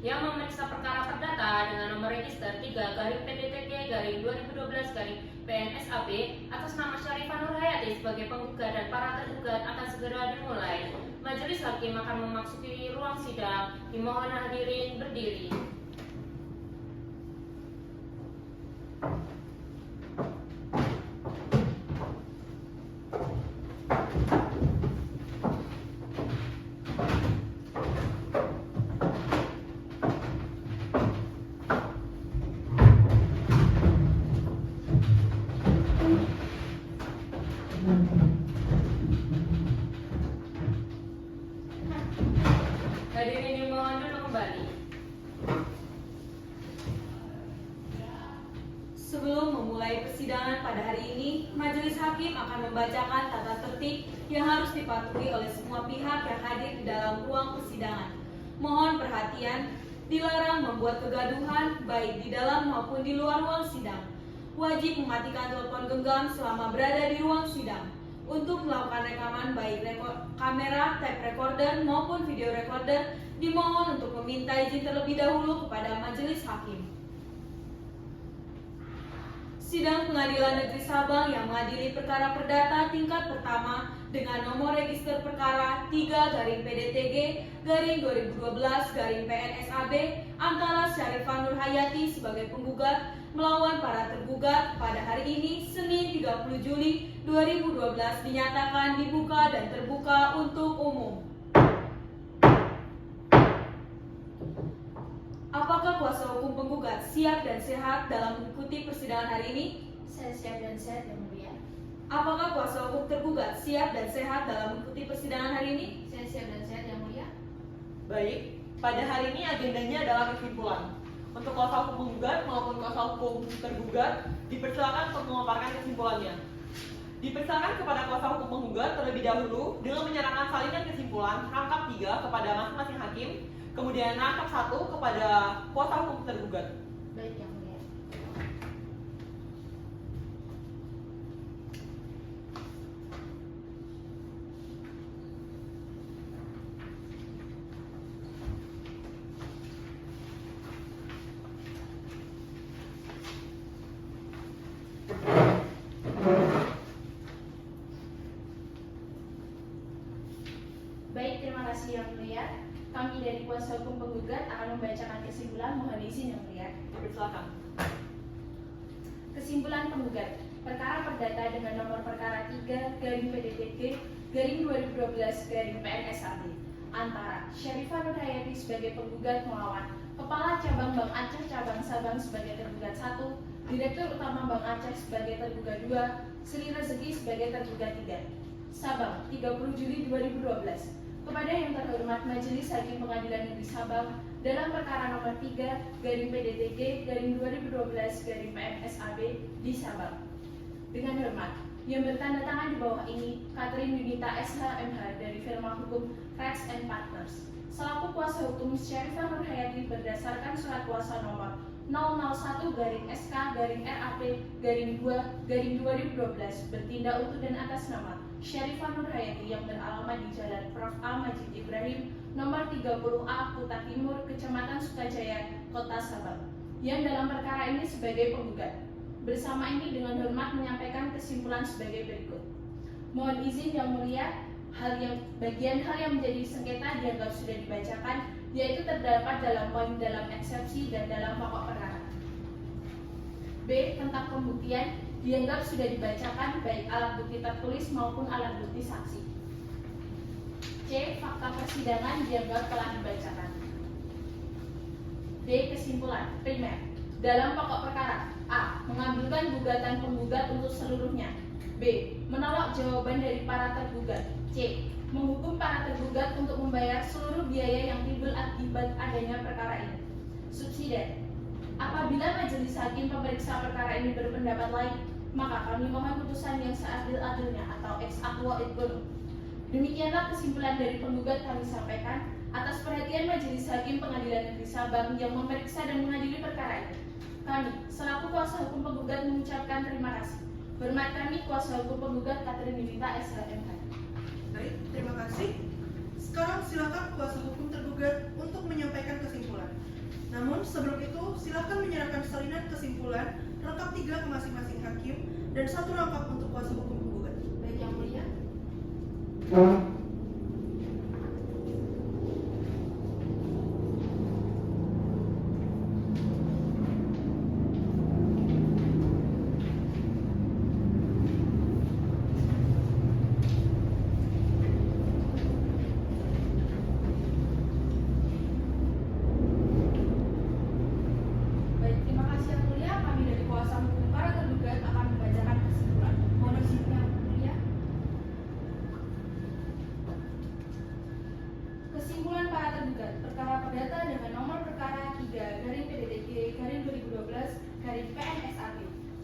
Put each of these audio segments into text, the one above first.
yang memeriksa perkara perdata dengan nomor register 3/PDTG/2012/PNSAB atas nama Syarifah Nurhayati sebagai penggugat dan para tergugat akan segera dimulai. Majelis Hakim akan memasuki ruang sidang. Dimohon hadirin berdiri. Hadirin dimohon duduk kembali. Sebelum memulai persidangan pada hari ini, Majelis Hakim akan membacakan tata tertib yang harus dipatuhi oleh semua pihak yang hadir di dalam ruang persidangan. Mohon perhatian, dilarang membuat kegaduhan baik di dalam maupun di luar ruang sidang. Wajib mematikan telepon genggam selama berada di ruang sidang. Untuk melakukan rekaman baik kamera, tape recorder maupun video recorder, dimohon untuk meminta izin terlebih dahulu kepada Majelis Hakim. Sidang Pengadilan Negeri Sabang yang mengadili perkara perdata tingkat pertama dengan nomor register perkara 3/PDTG/2012/PNSAB antara Syarifah Nurhayati sebagai penggugat melawan para tergugat pada hari ini Senin 30 Juli 2012 dinyatakan dibuka dan terbuka untuk umum. Apakah kuasa hukum penggugat siap dan sehat dalam mengikuti persidangan hari ini? Saya siap dan sehat, Yang Mulia. Apakah kuasa hukum tergugat siap dan sehat dalam mengikuti persidangan hari ini? Saya siap dan sehat, Yang Mulia. Baik, pada hari ini agendanya adalah kesimpulan. Untuk kuasa hukum penggugat maupun kuasa hukum tergugat dipersilakan untuk memaparkan kesimpulannya. Dipersilakan kepada kuasa hukum penggugat terlebih dahulu dengan menyerahkan salinan kesimpulan rangkap 3 kepada masing-masing hakim, kemudian rangkap 1 kepada kuasa hukum tergugat. Baik, Yang Mulia. Baik, terima kasih Yang Mulia. Kami dari kuasa hukum penggugat akan membacakan kesimpulan. Mohon izin Yang Mulia. Dipersilakan. Kesimpulan penggugat. Perkara perdata dengan nomor perkara 3/PDTG/2012/PNSAB antara Syarifah Nurhayati sebagai penggugat melawan Kepala Cabang Bank Aceh Cabang Sabang sebagai tergugat 1, Direktur Utama Bank Aceh sebagai tergugat 2, Sri Rezeki sebagai tergugat 3. Sabang, 30 Juli 2012. Kepada yang terhormat Majelis Hakim Pengadilan Negeri Sabang dalam perkara nomor 3/PDTG/2012/PNSAB di Sabang. Dengan hormat, yang bertanda tangan di bawah ini, Catherine Yunita SH.MH dari firma hukum Rex & Partners. Selaku kuasa hukum Syarifah Nurhayati berdasarkan surat kuasa nomor 001-SK-RAP-2-2012 bertindak untuk dan atas nama Syarifah Nurhayati yang beralamat di Jalan Prof. A. Majid Ibrahim, nomor 30A, Kuta Timur, Kecamatan Sukajaya, Kota Sabang, yang dalam perkara ini sebagai penggugat. Bersama ini dengan hormat menyampaikan kesimpulan sebagai berikut. Mohon izin Yang Mulia, bagian hal yang menjadi sengketa dianggap sudah dibacakan, yaitu terdapat dalam poin dalam eksepsi dan dalam pokok perkara. B. Tentang pembuktian dianggap sudah dibacakan baik alat bukti tertulis maupun alat bukti saksi. C. Fakta persidangan dianggap telah dibacakan. D. Kesimpulan primer. Dalam pokok perkara, A. Mengambilkan gugatan penggugat untuk seluruhnya. B. Menolak jawaban dari para tergugat. C. Menghukum para tergugat untuk membayar seluruh biaya yang timbul akibat adanya perkara ini. Subsidiar. Apabila Majelis Hakim pemeriksa perkara ini berpendapat lain, maka kami mohon putusan yang seadil-adilnya atau ex aequo et bono. Demikianlah kesimpulan dari penggugat kami sampaikan atas perhatian Majelis Hakim Pengadilan Negeri Sabang yang memeriksa dan mengadili perkara ini. Kami, selaku kuasa hukum penggugat mengucapkan terima kasih. Hormat kami, kuasa hukum penggugat Catherine Yunita SH.MH. Baik, terima kasih. Sekarang silakan kuasa hukum tergugat untuk menyampaikan kesimpulan. Namun sebelum itu, silakan menyerahkan salinan kesimpulan lengkap 3 ke masing-masing hakim dan 1 lengkap untuk kuasa hukum penggugat. Baik Yang Mulia. Baik, terima kasih Yang Mulia. Kami dari kuasa hukum para tergugat akan membacakan kesimpulan. Mohon izin Yang Mulia. Kesimpulan para tergugat perkara perdata dengan nomor perkara 3/PDTG/2012/PNSAB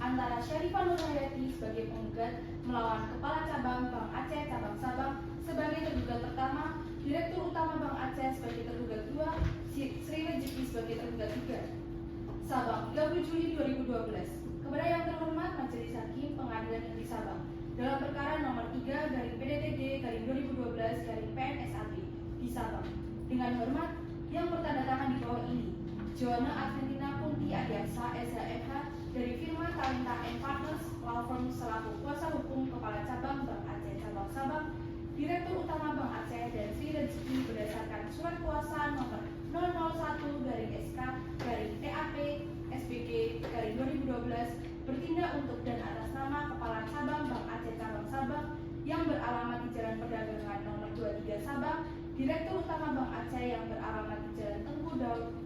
antara Syarifah Nurhayati sebagai penggugat melawan Kepala Cabang Bank Aceh Cabang Sabang sebagai tergugat pertama, Direktur Utama Bank Aceh sebagai tergugat 2, Sri Rejeki sebagai tergugat 3. Sabang, 30 Juli 2012. Kepada yang terhormat Majelis Hakim Pengadilan Negeri Sabang dalam perkara nomor 3/PDTG/2012/PNSAB di Sabang. Dengan hormat yang bertanda tangan di bawah ini, Joanna Adventina Kunti Adiaksa SHMH dari firma Talenta & Partners Law Firm selaku kuasa hukum Kepala Cabang Bank Aceh Cabang Sabang, Direktur Utama Bank Aceh dan Sri Rejeki berdasarkan surat kuasa nomor 001/SK/TAP/SBG/2012 bertindak untuk dan atas nama Kepala Cabang Bank Aceh Cabang Sabang yang beralamat di Jalan Perdagangan nomor 23 Sabang, Direktur Utama Bank Aceh yang beralamat di Jalan Tengku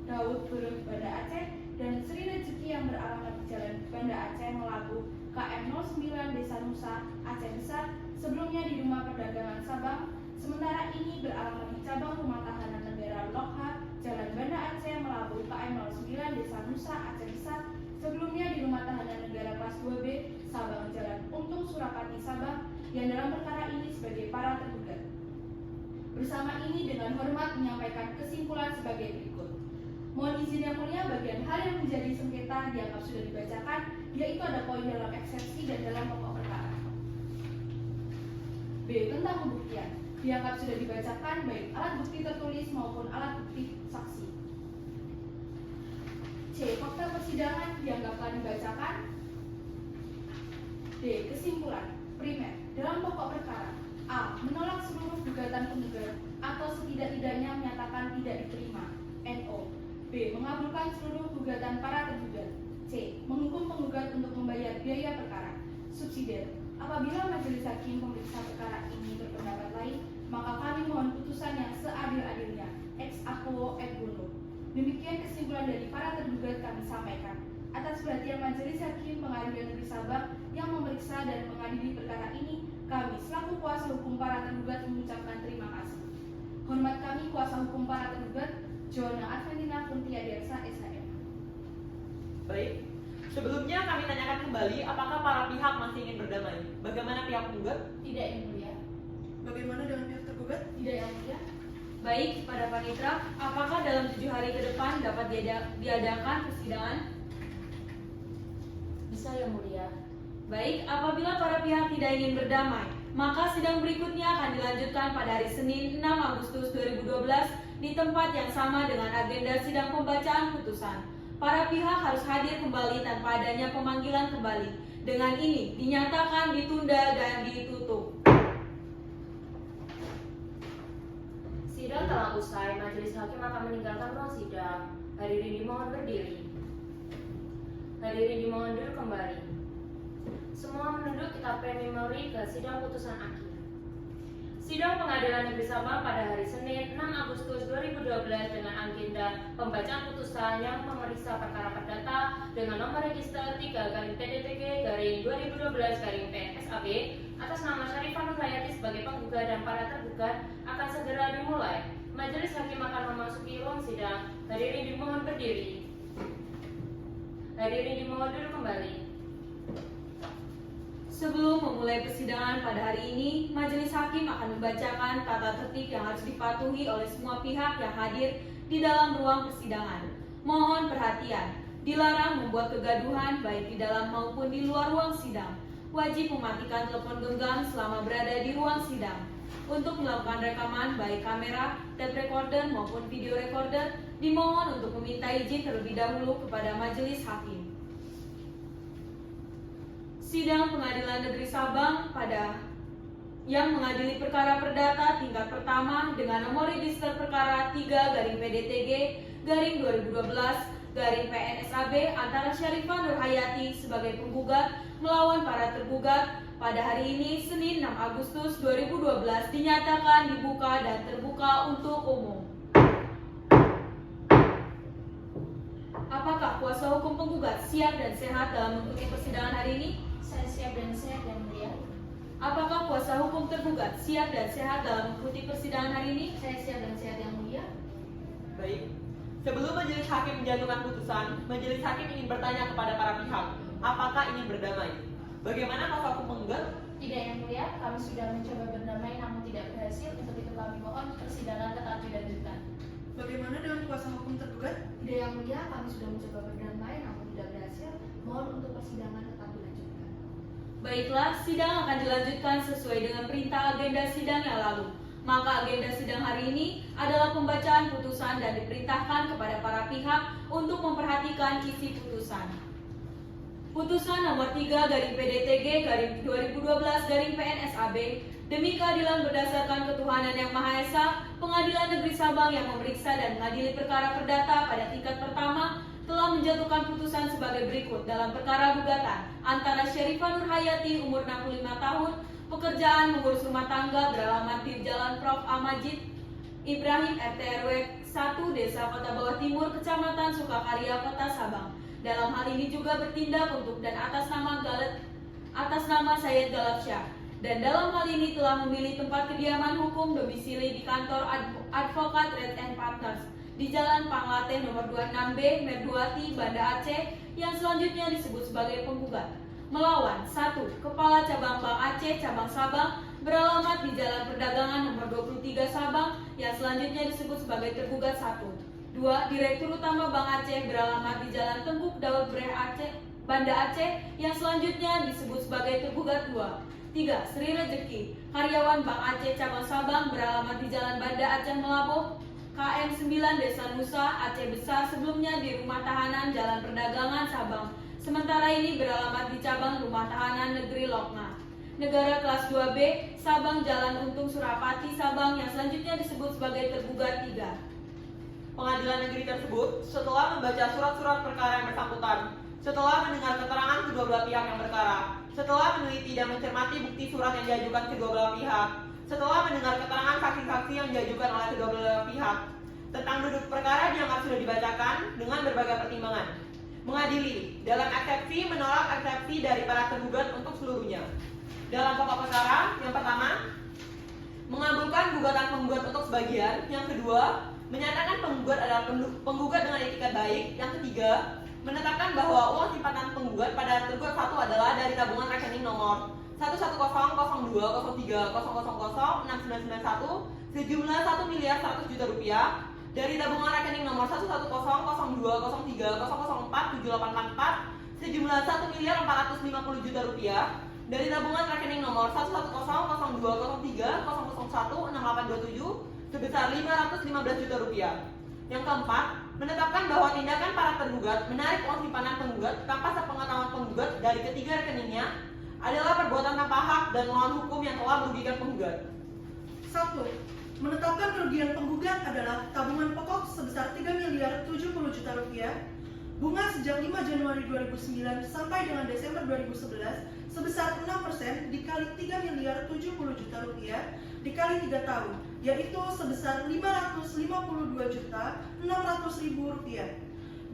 Daud Berem Banda Aceh, dan Sri Rejeki yang beralamat di Jalan Banda Aceh Melabu KM 09 Desa Nusa Aceh Besar, sebelumnya di Rumah Perdagangan Sabang, sementara ini beralamat di Cabang Rumah Tahanan Negara Lokha Jalan Banda Aceh Melabu KM 09 Desa Nusa Aceh Besar, sebelumnya di Rumah Tahanan Negara Kelas 2B Sabang Jalan Untung Surapati Sabang, yang dalam perkara ini sebagai para tergugat. Bersama ini dengan hormat menyampaikan kesimpulan sebagai berikut. Mohon izin Yang Mulia, bagian hal yang menjadi sengketa dianggap sudah dibacakan, yaitu ada poin dalam eksepsi dan dalam pokok perkara. B. Tentang pembuktian dianggap sudah dibacakan baik alat bukti tertulis maupun alat bukti saksi. C. Fakta persidangan dianggap telah dibacakan. D. Kesimpulan primer dalam pokok perkara: A. Menolak seluruh gugatan penggugat atau setidak-tidaknya menyatakan tidak diterima. NO. B. Mengabulkan seluruh gugatan para tergugat. C. Menghukum penggugat untuk membayar biaya perkara. Subsidiar. Apabila Majelis Hakim pemeriksa perkara ini berpendapat lain, maka kami mohon putusan yang seadil-adilnya. Ex aequo et bono. Demikian kesimpulan dari para tergugat kami sampaikan. Atas perhatian Majelis Hakim Pengadilan Negeri Sabang yang memeriksa dan mengadili perkara ini, kami selaku kuasa hukum para tergugat mengucapkan terima kasih. Hormat kami kuasa hukum para tergugat, Joanna Adventina Kunti Adiaksa SHM. Baik, sebelumnya kami tanyakan kembali apakah para pihak masih ingin berdamai. Bagaimana pihak penggugat? Tidak Yang Mulia. Bagaimana dengan pihak tergugat? Tidak Yang Mulia. Baik, pada panitra, apakah dalam 7 hari ke depan dapat diadakan persidangan? Bisa Yang Mulia. Baik, apabila para pihak tidak ingin berdamai, maka sidang berikutnya akan dilanjutkan pada hari Senin 6 Agustus 2012 di tempat yang sama dengan agenda sidang pembacaan putusan. Para pihak harus hadir kembali tanpa adanya pemanggilan kembali. Dengan ini dinyatakan ditunda dan ditutup. Sidang telah usai, Majelis Hakim akan meninggalkan ruang sidang. Hadirin dimohon berdiri. Hadirin dimohon duduk kembali. Semua menunduk, kita memori ke sidang putusan akhir. Sidang Pengadilan Negeri Sabang pada hari Senin 6 Agustus 2012 dengan agenda pembacaan putusan yang memeriksa perkara perdata dengan nomor register 3/PDTG/2012/PNSAB atas nama Syarifah Nurhayati sebagai penggugat dan para tergugat akan segera dimulai. Majelis Hakim akan memasuki ruang sidang. Hadirin dimohon berdiri. Hadirin dimohon duduk kembali. Sebelum memulai persidangan pada hari ini, Majelis Hakim akan membacakan tata tertib yang harus dipatuhi oleh semua pihak yang hadir di dalam ruang persidangan. Mohon perhatian, dilarang membuat kegaduhan baik di dalam maupun di luar ruang sidang. wajib mematikan telepon genggam selama berada di ruang sidang. Untuk melakukan rekaman baik kamera, tape recorder maupun video recorder, dimohon untuk meminta izin terlebih dahulu kepada majelis hakim. Sidang Pengadilan Negeri Sabang yang mengadili perkara perdata tingkat pertama dengan nomor register perkara 3-PDTG-2012-PNSAB antara Syarifah Nurhayati sebagai penggugat melawan para tergugat pada hari ini Senin 6 Agustus 2012 dinyatakan dibuka dan terbuka untuk umum. Apakah kuasa hukum penggugat siap dan sehat dalam mengikuti persidangan hari ini? Saya siap dan sehat yang mulia. Apakah kuasa hukum tergugat siap dan sehat dalam mengikuti persidangan hari ini? Saya siap dan sehat yang mulia. Baik. Sebelum majelis hakim menjatuhkan putusan, majelis hakim ingin bertanya kepada para pihak, apakah ingin berdamai? Bagaimana kuasa hukum penggugat? Tidak yang mulia, kami sudah mencoba berdamai namun tidak berhasil. Untuk itu kami mohon persidangan tetap dilanjutkan. Bagaimana dengan kuasa hukum tergugat? Tidak yang mulia, kami sudah mencoba berdamai namun tidak berhasil. Mohon untuk persidangan tetap dilanjutkan. Baiklah, sidang akan dilanjutkan sesuai dengan perintah agenda sidang yang lalu. Maka agenda sidang hari ini adalah pembacaan putusan dan diperintahkan kepada para pihak untuk memperhatikan isi putusan. Putusan nomor 3/PDTG/2012/PNSAB demi keadilan berdasarkan ketuhanan yang Maha Esa, Pengadilan Negeri Sabang yang memeriksa dan mengadili perkara perdata pada tingkat pertama telah menjatuhkan putusan sebagai berikut dalam perkara gugatan antara Syarifah Nurhayati umur 65 tahun, pekerjaan mengurus rumah tangga beralamat di Jalan Prof. A. Majid Ibrahim RT/RW 1 Desa Kota Bawah Timur, Kecamatan Sukakarya, Kota Sabang. Dalam hal ini juga bertindak untuk dan atas nama Sayyid Galapsyah. Dan dalam hal ini telah memilih tempat kediaman hukum domisili di kantor Advokat Red and Partners di Jalan Panglate nomor 26B, Merduati, Banda Aceh yang selanjutnya disebut sebagai penggugat. Melawan 1. Kepala Cabang Bank Aceh Cabang Sabang beralamat di Jalan Perdagangan nomor 23 Sabang yang selanjutnya disebut sebagai tergugat 1. 2. Direktur Utama Bank Aceh beralamat di Jalan Tembuk Daud Breh Aceh, Banda Aceh yang selanjutnya disebut sebagai tergugat 2. 3. Sri Rejeki, karyawan Bank Aceh Cabang Sabang beralamat di Jalan Banda Aceh Melabuh, KM 9 Desa Nusa, Aceh Besar, sebelumnya di Rumah Tahanan Jalan Perdagangan Sabang. Sementara ini beralamat di Cabang Rumah Tahanan Negeri Lokna. Negara kelas 2B, Sabang Jalan Untung Surapati, Sabang yang selanjutnya disebut sebagai tergugat 3. Pengadilan negeri tersebut setelah membaca surat-surat perkara yang bersangkutan, setelah mendengar keterangan kedua belah pihak yang berkara, setelah meneliti dan mencermati bukti surat yang diajukan kedua belah pihak, setelah mendengar keterangan saksi-saksi yang diajukan oleh kedua belah pihak, tentang duduk perkara dianggap sudah dibacakan dengan berbagai pertimbangan. Mengadili dalam eksepsi menolak eksepsi dari para tergugat untuk seluruhnya. Dalam pokok perkara, yang pertama, mengabulkan gugatan penggugat untuk sebagian. Yang kedua, menyatakan penggugat adalah penggugat dengan etikat baik. Yang ketiga, menetapkan bahwa uang simpanan penggugat pada tergugat 1 adalah dari tabungan rekening nomor 110020300006991 sejumlah 1.100 juta rupiah, dari tabungan rekening nomor 110020300478844 sejumlah 1.450 juta rupiah, dari tabungan rekening nomor 110020300016827 sebesar 515 juta rupiah. Yang keempat, menetapkan bahwa tindakan para tergugat menarik uang simpanan penggugat tanpa sepengetahuan penggugat dari ketiga rekeningnya adalah perbuatan tanpa hak dan melawan hukum yang telah merugikan penggugat. 1. Menetapkan kerugian penggugat adalah tabungan pokok sebesar 3.070 juta rupiah, bunga sejak 5 Januari 2009 sampai dengan Desember 2011 sebesar 6% dikali 3.070 juta rupiah dikali 3 tahun, yaitu sebesar 552.600.000 rupiah.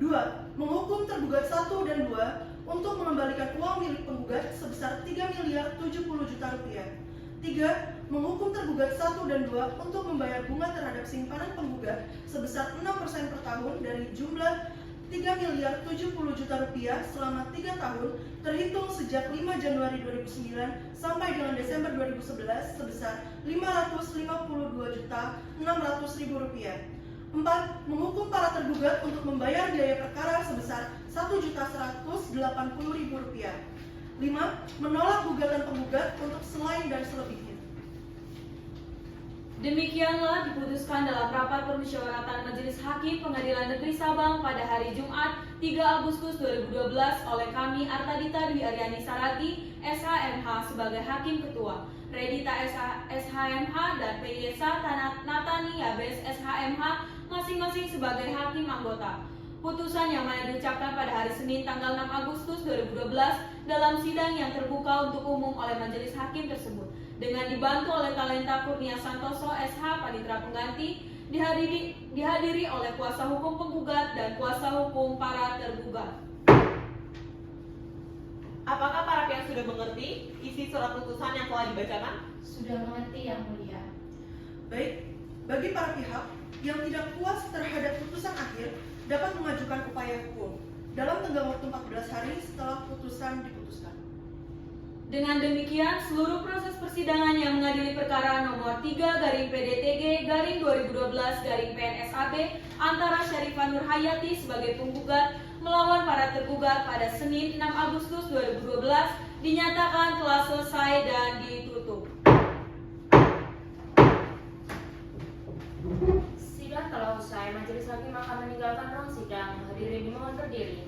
2. Menghukum tergugat 1 dan 2 untuk mengembalikan uang milik penggugat sebesar 3.070 juta rupiah. 3. Menghukum tergugat 1 dan 2 untuk membayar bunga terhadap simpanan penggugat sebesar 6% per tahun dari jumlah 3.070 juta rupiah selama 3 tahun terhitung sejak 5 Januari 2009 sampai dengan Desember 2011 sebesar 552.600.000 rupiah. 4. Menghukum para tergugat untuk membayar biaya perkara sebesar 1.180.000 rupiah. 5. Menolak gugatan penggugat untuk selain dan selebihnya. Demikianlah diputuskan dalam rapat permusyawaratan Majelis Hakim Pengadilan Negeri Sabang pada hari Jumat 3 Agustus 2012 oleh kami Artadita Dwi Aryani Saragi, SHMH sebagai Hakim Ketua, Redita SHMH dan Peyesa Natani Yabes SHMH masing-masing sebagai Hakim Anggota. Putusan yang mana diucapkan pada hari Senin tanggal 6 Agustus 2012 dalam sidang yang terbuka untuk umum oleh Majelis Hakim tersebut dengan dibantu oleh Talenta Kurnia Santoso SH Panitera Pengganti, dihadiri oleh kuasa hukum penggugat dan kuasa hukum para tergugat. Apakah para pihak sudah mengerti isi surat putusan yang telah dibacakan? Sudah mengerti Yang Mulia. Baik, bagi para pihak yang tidak puas terhadap putusan akhir dapat mengajukan upaya hukum dalam tenggang waktu 14 hari setelah putusan diputuskan. Dengan demikian, seluruh proses persidangan yang mengadili perkara nomor 3/PDTG/2012/PNSAB antara Syarifah Nurhayati sebagai penggugat melawan para tergugat pada Senin 6 Agustus 2012 dinyatakan telah selesai dan ditutup. Sidang telah usai. Majelis Hakim akan meninggalkan ruang sidang. Hadirin dimohon berdiri.